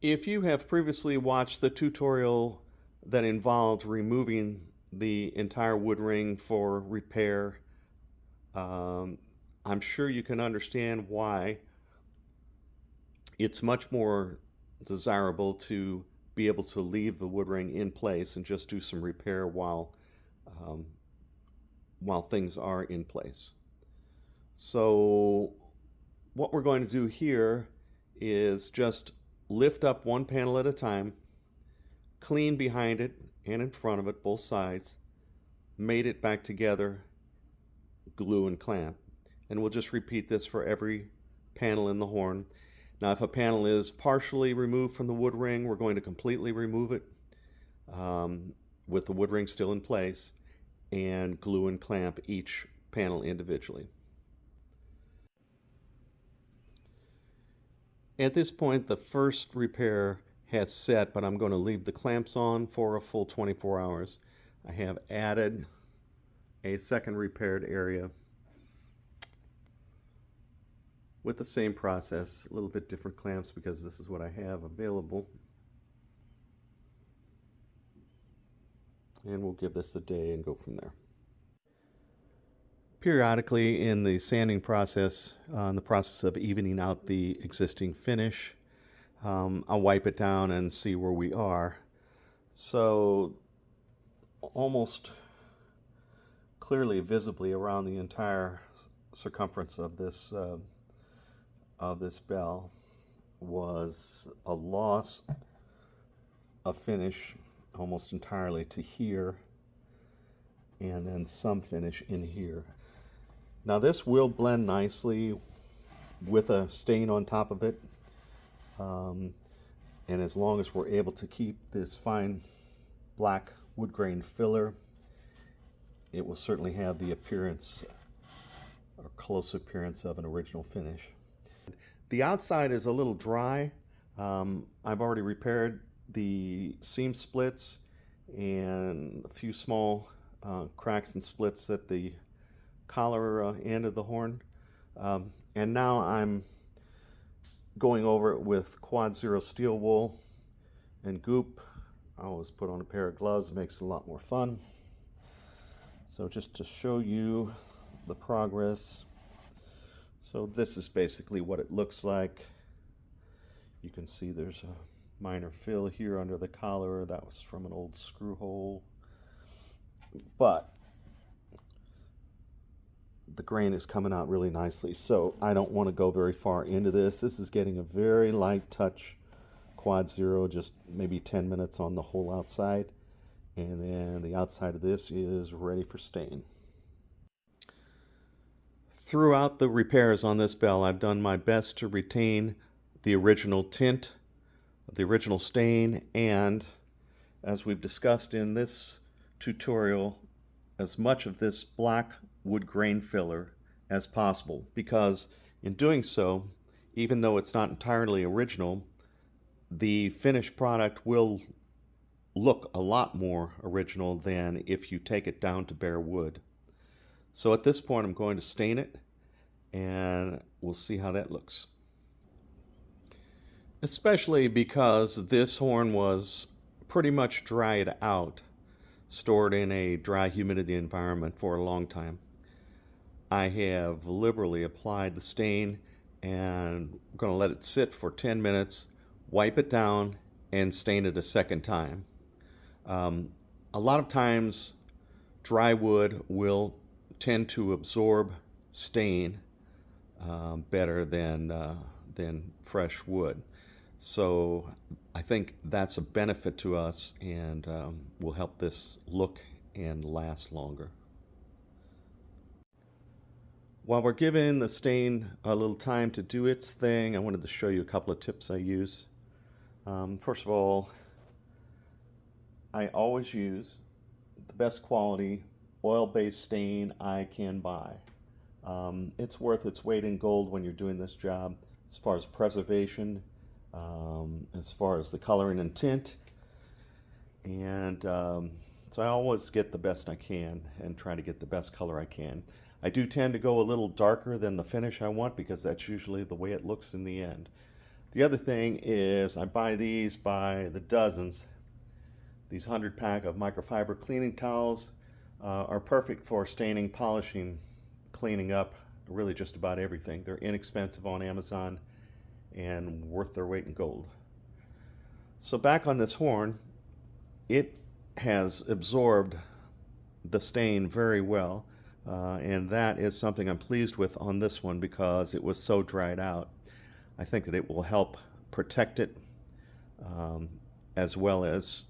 If you have previously watched the tutorial that involved removing the entire wood ring for repair, I'm sure you can understand why it's much more desirable to be able to leave the wood ring in place and just do some repair um, while things are in place. So what we're going to do here is just lift up one panel at a time, clean behind it and in front of it, both sides, mate it back together, glue and clamp. And we'll just repeat this for every panel in the horn. Now, if a panel is partially removed from the wood ring, we're going to completely remove it with the wood ring still in place and glue and clamp each panel individually. At this point, the first repair has set, but I'm going to leave the clamps on for a full 24 hours. I have added a second repaired area with the same process, a little bit different clamps because this is what I have available. And we'll give this a day and go from there. Periodically in the sanding process, in the process of evening out the existing finish, I'll wipe it down and see where we are. So almost clearly visibly around the entire circumference of this bell was a loss of finish almost entirely to here, and then some finish in here. Now this will blend nicely with a stain on top of it, and as long as we're able to keep this fine black wood grain filler, it will certainly have the appearance or close appearance of an original finish. The outside is a little dry. I've already repaired the seam splits and a few small cracks and splits at the collar end of the horn. And now I'm going over it with quad zero steel wool and goop. I always put on a pair of gloves, it makes it a lot more fun. So just to show you the progress. So this is basically what it looks like. You can see there's a minor fill here under the collar. That was from an old screw hole. But the grain is coming out really nicely. So I don't want to go very far into this. This is getting a very light touch quad zero, just maybe 10 minutes on the whole outside. And then the outside of this is ready for stain. Throughout the repairs on this bell, I've done my best to retain the original tint, the original stain, and as we've discussed in this tutorial, as much of this black wood grain filler as possible, because in doing so, even though it's not entirely original, the finished product will look a lot more original than if you take it down to bare wood. So at this point I'm going to stain it and we'll see how that looks. Especially because this horn was pretty much dried out, stored in a dry humidity environment for a long time. I have liberally applied the stain and I'm going to let it sit for 10 minutes, wipe it down, and stain it a second time. A lot of times dry wood will tend to absorb stain better than fresh wood. So I think that's a benefit to us and will help this look and last longer. While we're giving the stain a little time to do its thing, I wanted to show you a couple of tips I use. First of all, I always use the best quality oil-based stain I can buy. It's worth its weight in gold when you're doing this job as far as preservation, as far as the coloring and tint, and so I always get the best I can and try to get the best color I can. I do tend to go a little darker than the finish I want because that's usually the way it looks in the end. The other thing is I buy these by the dozens. These 100-pack of microfiber cleaning towels are perfect for staining, polishing, cleaning up really just about everything. They're inexpensive on Amazon and worth their weight in gold. So back on this horn, it has absorbed the stain very well, and that is something I'm pleased with on this one because it was so dried out. I think that it will help protect it as well as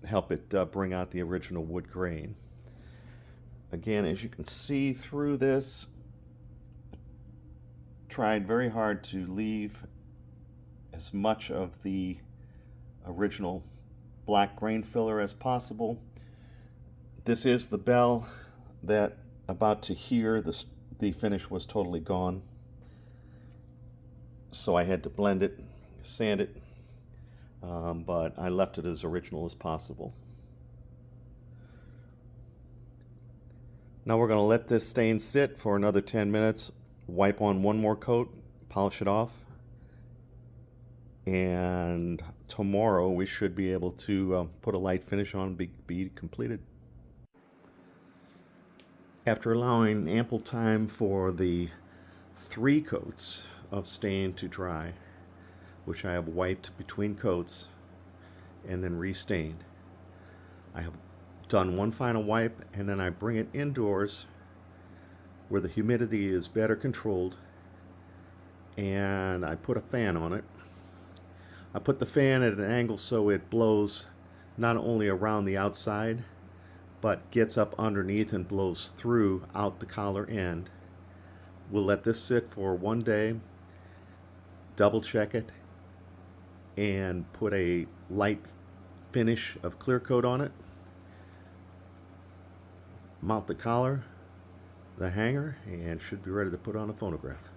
help it bring out the original wood grain. Again, as you can see through this, tried very hard to leave as much of the original black grain filler as possible. This is the bell that about to here the finish was totally gone, so I had to blend it, sand it, but I left it as original as possible. Now we're going to let this stain sit for another 10 minutes, wipe on one more coat, polish it off, and tomorrow we should be able to put a light finish on and be completed. After allowing ample time for the 3 coats of stain to dry, which I have wiped between coats and then restained, I have done one final wipe, and then I bring it indoors where the humidity is better controlled, and I put a fan on it. I put the fan at an angle so it blows not only around the outside but gets up underneath and blows through out the collar end. We'll let this sit for 1 day, double check it, and put a light finish of clear coat on it. Mount the collar, the hanger, and should be ready to put on a phonograph.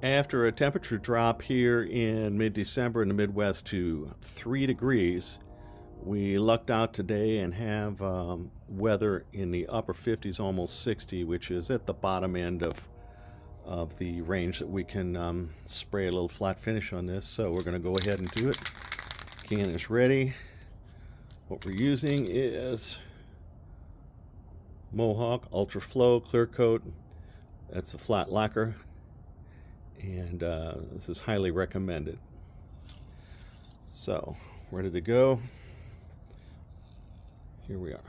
After a temperature drop here in mid-December in the Midwest to 3 degrees, we lucked out today and have weather in the upper 50s, almost 60, which is at the bottom end of the range that we can spray a little flat finish on this. So we're going to go ahead and do it. Can is ready. What we're using is Mohawk Ultra Flow Clear Coat. That's a flat lacquer, and this is highly recommended. So, ready to go. Here we are.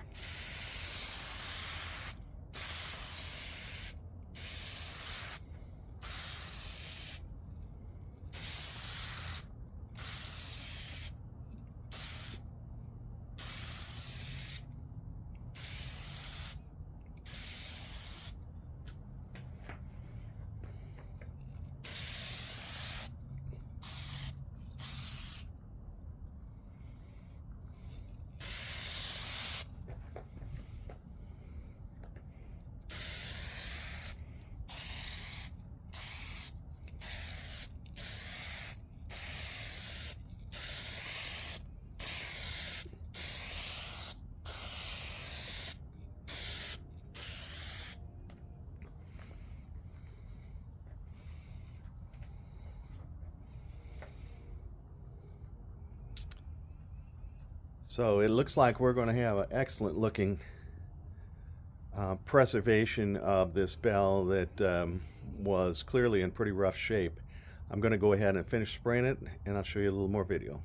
So it looks like we're going to have an excellent looking preservation of this bell that was clearly in pretty rough shape. I'm going to go ahead and finish spraying it, and I'll show you a little more video.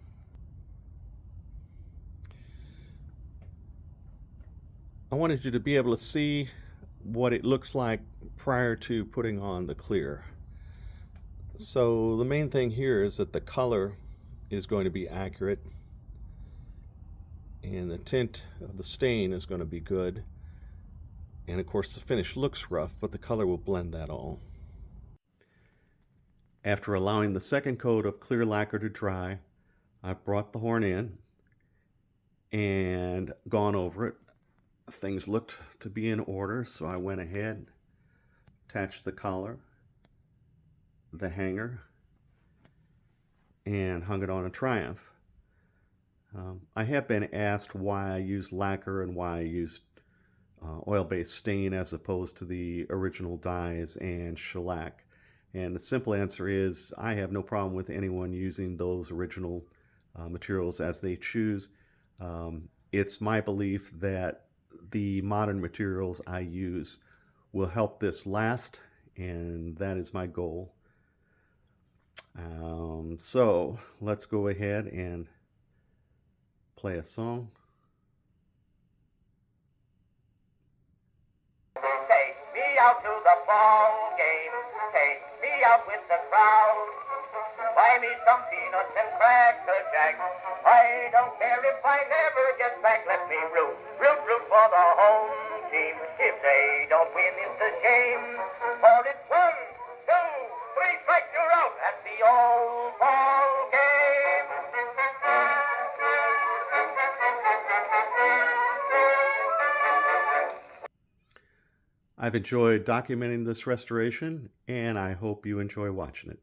I wanted you to be able to see what it looks like prior to putting on the clear. So the main thing here is that the color is going to be accurate, and the tint of the stain is going to be good, and of course the finish looks rough, but the color will blend that all. After allowing the second coat of clear lacquer to dry, I brought the horn in and gone over it. Things looked to be in order, so I went ahead, attached the collar, the hanger, and hung it on a Triumph. I have been asked why I use lacquer and why I use oil-based stain as opposed to the original dyes and shellac. And the simple answer is I have no problem with anyone using those original materials as they choose. It's my belief that the modern materials I use will help this last, and that is my goal. So let's go ahead and play a song. Take me out to the ball game, take me out with the crowd. Buy me some peanuts and cracker jack. I don't care if I never get back. Let me root for the home team. If they don't win, it's a shame. For it's 1, 2, 3 strikes, you're out at the old ball game. I've enjoyed documenting this restoration, and I hope you enjoy watching it.